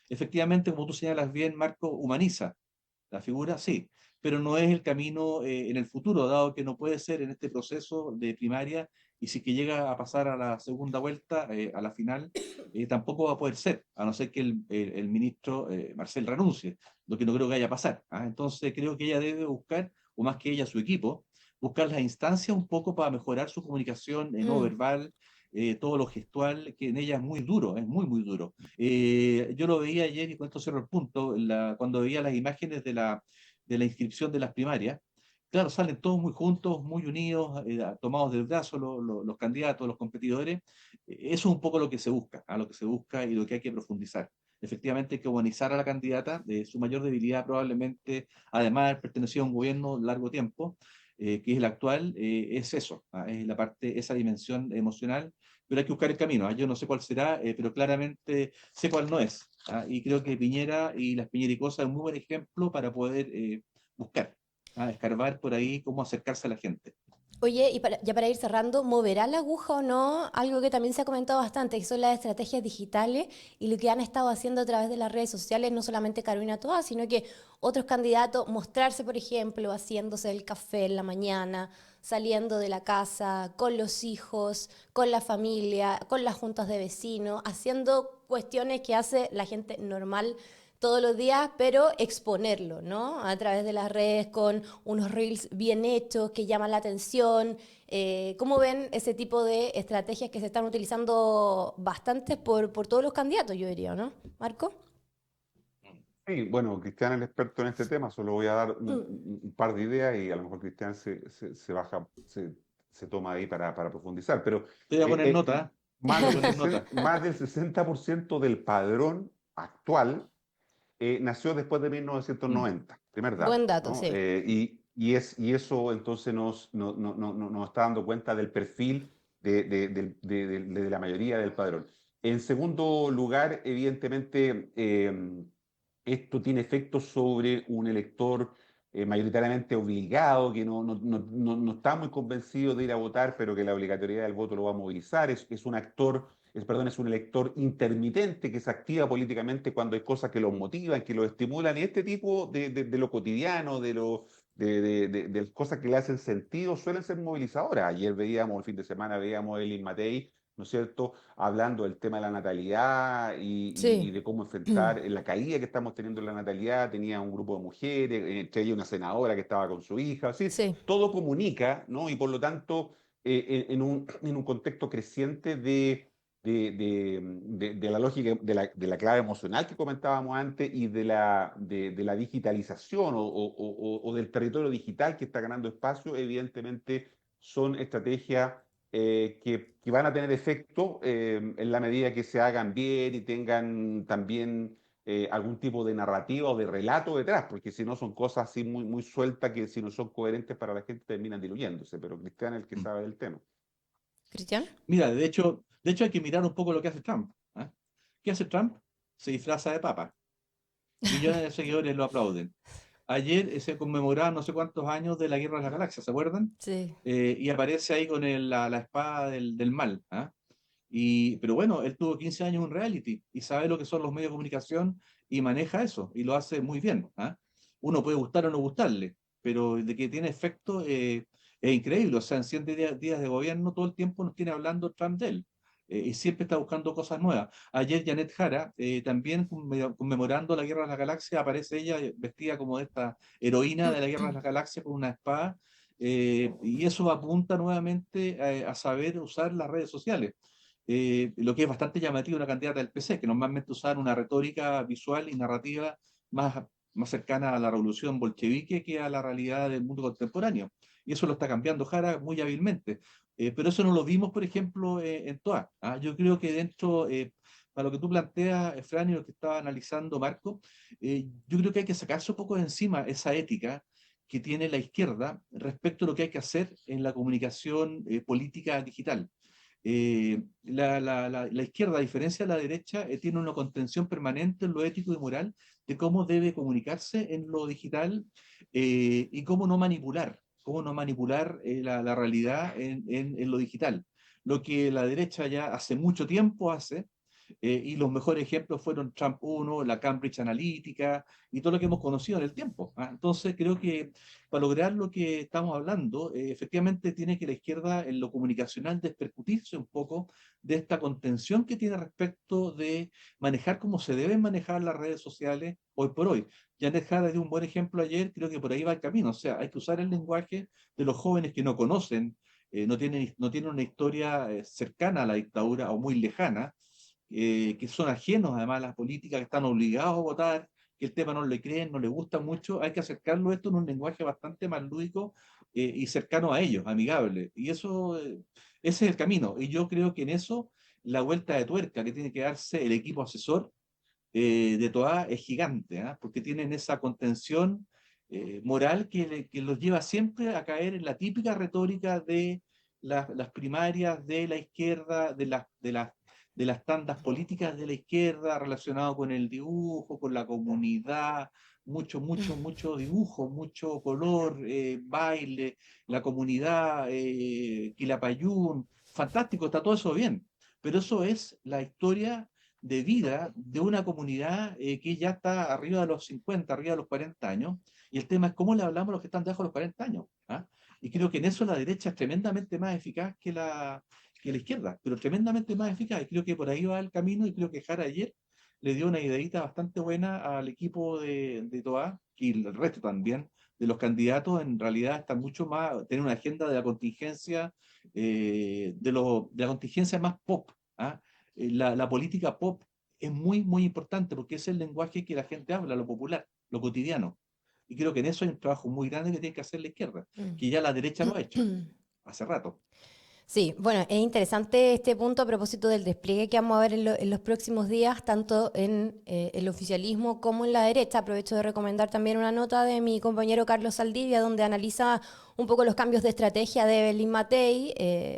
Efectivamente, como tú señalas bien, Marco, humaniza la figura, sí, pero no es el camino en el futuro, dado que no puede ser en este proceso de primaria, y si que llega a pasar a la segunda vuelta, a la final, tampoco va a poder ser, a no ser que el ministro Marcel renuncie, lo que no creo que vaya a pasar. Entonces creo que ella debe buscar, o más que ella, su equipo, buscar las instancias un poco para mejorar su comunicación no Mm. verbal, todo lo gestual, que en ella es muy duro, es muy, muy duro. Yo lo veía ayer, y con esto cierro el punto, cuando veía las imágenes de la inscripción de las primarias. Claro, salen todos muy juntos, muy unidos, tomados del brazo los candidatos, los competidores. Eso es un poco lo que se busca, lo que se busca y lo que hay que profundizar. Efectivamente, hay que humanizar a la candidata. Su mayor debilidad probablemente, además de haber pertenecido a un gobierno largo tiempo, que es el actual, es eso, es la parte, esa dimensión emocional, pero hay que buscar el camino. Yo no sé cuál será, pero claramente sé cuál no es. Y creo que Piñera y las Piñericosas es un muy buen ejemplo para poder buscar, escarbar por ahí cómo acercarse a la gente. Oye, y ya para ir cerrando, ¿moverá la aguja o no? Algo que también se ha comentado bastante, que son las estrategias digitales y lo que han estado haciendo a través de las redes sociales, no solamente Carolina Toa, sino que otros candidatos, mostrarse, por ejemplo, haciéndose el café en la mañana, saliendo de la casa, con los hijos, con la familia, con las juntas de vecinos, haciendo cuestiones que hace la gente normal todos los días, pero exponerlo, ¿no? A través de las redes con unos reels bien hechos que llaman la atención. ¿Cómo ven ese tipo de estrategias que se están utilizando bastante por todos los candidatos, yo diría, ¿no? Marco. Sí, bueno, Cristian es el experto en este tema, solo voy a dar Mm. un par de ideas y a lo mejor Cristian se baja, se toma ahí para profundizar, pero Te voy a eh, poner eh, nota, más te voy a del, poner nota. más del 60% del padrón actual nació después de Mm. 1990, primer dato, Buen dato, ¿no? sí. Y eso entonces nos está dando cuenta del perfil de la mayoría del padrón. En segundo lugar, evidentemente, esto tiene efectos sobre un elector mayoritariamente obligado, que no está muy convencido de ir a votar, pero que la obligatoriedad del voto lo va a movilizar. Es un actor, es un elector intermitente que se activa políticamente cuando hay cosas que los motivan, que los estimulan, y este tipo de lo cotidiano, de cosas que le hacen sentido, suelen ser movilizadoras. Ayer veíamos, el fin de semana veíamos a Elin Matei, ¿no es cierto?, hablando del tema de la natalidad y Sí. de cómo enfrentar la caída que estamos teniendo en la natalidad. Tenía un grupo de mujeres, entre ellas una senadora que estaba con su hija, así, Sí. todo comunica, ¿no? Y por lo tanto, en un contexto creciente de la lógica, de la clave emocional que comentábamos antes y de la digitalización o del territorio digital que está ganando espacio, evidentemente son estrategias que van a tener efecto en la medida que se hagan bien y tengan también algún tipo de narrativa o de relato detrás, porque si no son cosas así muy, muy sueltas que si no son coherentes para la gente terminan diluyéndose, pero Cristian es el que Mm. sabe del tema. ¿Cristian? Mira, de hecho hay que mirar un poco lo que hace Trump. ¿Qué hace Trump? Se disfraza de papa. Millones de seguidores lo aplauden. Ayer se conmemoraban no sé cuántos años de la Guerra de las Galaxias, ¿se acuerdan? Sí. Y aparece ahí con la espada del mal. Pero bueno, él tuvo 15 años en reality y sabe lo que son los medios de comunicación y maneja eso y lo hace muy bien. Uno puede gustar o no gustarle, pero de que tiene efecto es increíble. O sea, en 100 días de gobierno todo el tiempo nos tiene hablando Trump de él. Y siempre está buscando cosas nuevas. Ayer Janet Jara, también conmemorando la Guerra de las Galaxias, aparece ella vestida como esta heroína de la Guerra de las Galaxias con una espada. Y eso apunta nuevamente a saber usar las redes sociales. lo que es bastante llamativo de una candidata del PC, que normalmente usaban una retórica visual y narrativa más cercana a la revolución bolchevique que a la realidad del mundo contemporáneo. Y eso lo está cambiando Jara muy hábilmente. Pero eso no lo vimos, por ejemplo, en Toa. ¿Ah? Yo creo que dentro, para lo que tú planteas, Fran, y lo que estaba analizando Marco, yo creo que hay que sacarse un poco de encima esa ética que tiene la izquierda respecto a lo que hay que hacer en la comunicación política digital. La izquierda, a diferencia de la derecha, tiene una contención permanente en lo ético y moral de cómo debe comunicarse en lo digital y cómo no manipular la realidad en lo digital. Lo que la derecha ya hace mucho tiempo hace, y los mejores ejemplos fueron Trump 1, la Cambridge Analytica y todo lo que hemos conocido en el tiempo. ¿Ah? Entonces creo que para lograr lo que estamos hablando, efectivamente tiene que la izquierda en lo comunicacional despercutirse un poco de esta contención que tiene respecto de manejar cómo se deben manejar las redes sociales hoy por hoy. Janet Jara dio un buen ejemplo ayer, creo que por ahí va el camino. O sea, hay que usar el lenguaje de los jóvenes que no conocen, no tienen una historia cercana a la dictadura o muy lejana, que son ajenos además a las políticas, que están obligados a votar, que el tema no le creen, no le gusta mucho. Hay que acercarlo esto en un lenguaje bastante más lúdico y cercano a ellos, amigable. Y eso, ese es el camino. Y yo creo que en eso la vuelta de tuerca que tiene que darse el equipo asesor de Toa es gigante, ¿eh? Porque tienen esa contención moral que los lleva siempre a caer en la típica retórica de las primarias de la izquierda, de las tandas políticas de la izquierda relacionado con el dibujo, con la comunidad, mucho dibujo, mucho color, baile, la comunidad, Quilapayún, fantástico, está todo eso bien, pero eso es la historia de vida de una comunidad que ya está arriba de los 50, arriba de los 40 años, y el tema es cómo le hablamos a los que están debajo de los 40 años. ¿Ah? Y creo que en eso la derecha es tremendamente más eficaz que la izquierda, pero tremendamente más eficaz, y creo que por ahí va el camino, y creo que Jara ayer le dio una ideita bastante buena al equipo de Toa, y el resto también, de los candidatos, en realidad están mucho más, tienen una agenda de la contingencia, de la contingencia más pop. ¿Ah? La política pop es muy importante porque es el lenguaje que la gente habla, lo popular, lo cotidiano. Y creo que en eso hay un trabajo muy grande que tiene que hacer la izquierda, que ya la derecha lo ha hecho hace rato. Sí, bueno, es interesante este punto a propósito del despliegue que vamos a ver en los próximos días, tanto en el oficialismo como en la derecha. Aprovecho de recomendar también una nota de mi compañero Carlos Saldivia, donde analiza un poco los cambios de estrategia de Evelyn Matei,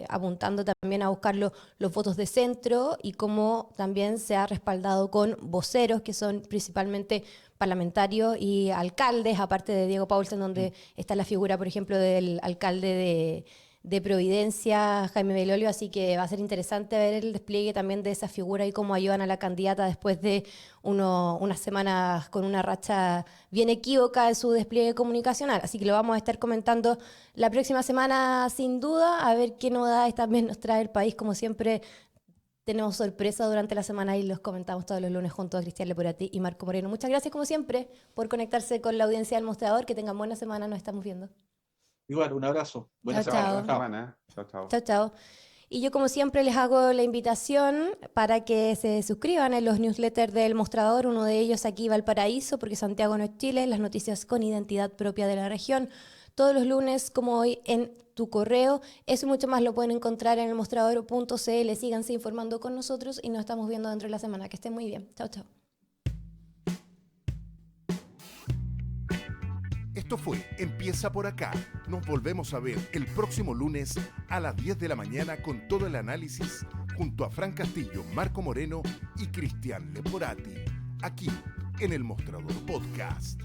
apuntando también a buscar los votos de centro y cómo también se ha respaldado con voceros, que son principalmente parlamentarios y alcaldes, aparte de Diego Paulsen, donde está la figura, por ejemplo, del alcalde de Providencia, Jaime Belolio, así que va a ser interesante ver el despliegue también de esa figura y cómo ayudan a la candidata después de unas semanas con una racha bien equívoca en su despliegue comunicacional. Así que lo vamos a estar comentando la próxima semana sin duda, a ver qué novedades también nos trae el país. Como siempre, tenemos sorpresa durante la semana y los comentamos todos los lunes junto a Cristian Leporati y Marco Moreno. Muchas gracias, como siempre, por conectarse con la audiencia del Mostrador. Que tengan buena semana, nos estamos viendo. Igual, un abrazo. Buena semana. Chao. Chao. Y yo, como siempre, les hago la invitación para que se suscriban en los newsletters del Mostrador. Uno de ellos aquí, Valparaíso, porque Santiago no es Chile, las noticias con identidad propia de la región. Todos los lunes, como hoy, en tu correo. Eso y mucho más lo pueden encontrar en elmostrador.cl. Síganse informando con nosotros y nos estamos viendo dentro de la semana. Que estén muy bien. Chao. Esto fue Empieza por acá. Nos volvemos a ver el próximo lunes a las 10 de la mañana con todo el análisis junto a Fran Castillo, Marco Moreno y Cristian Leporati, aquí en el Mostrador Podcast.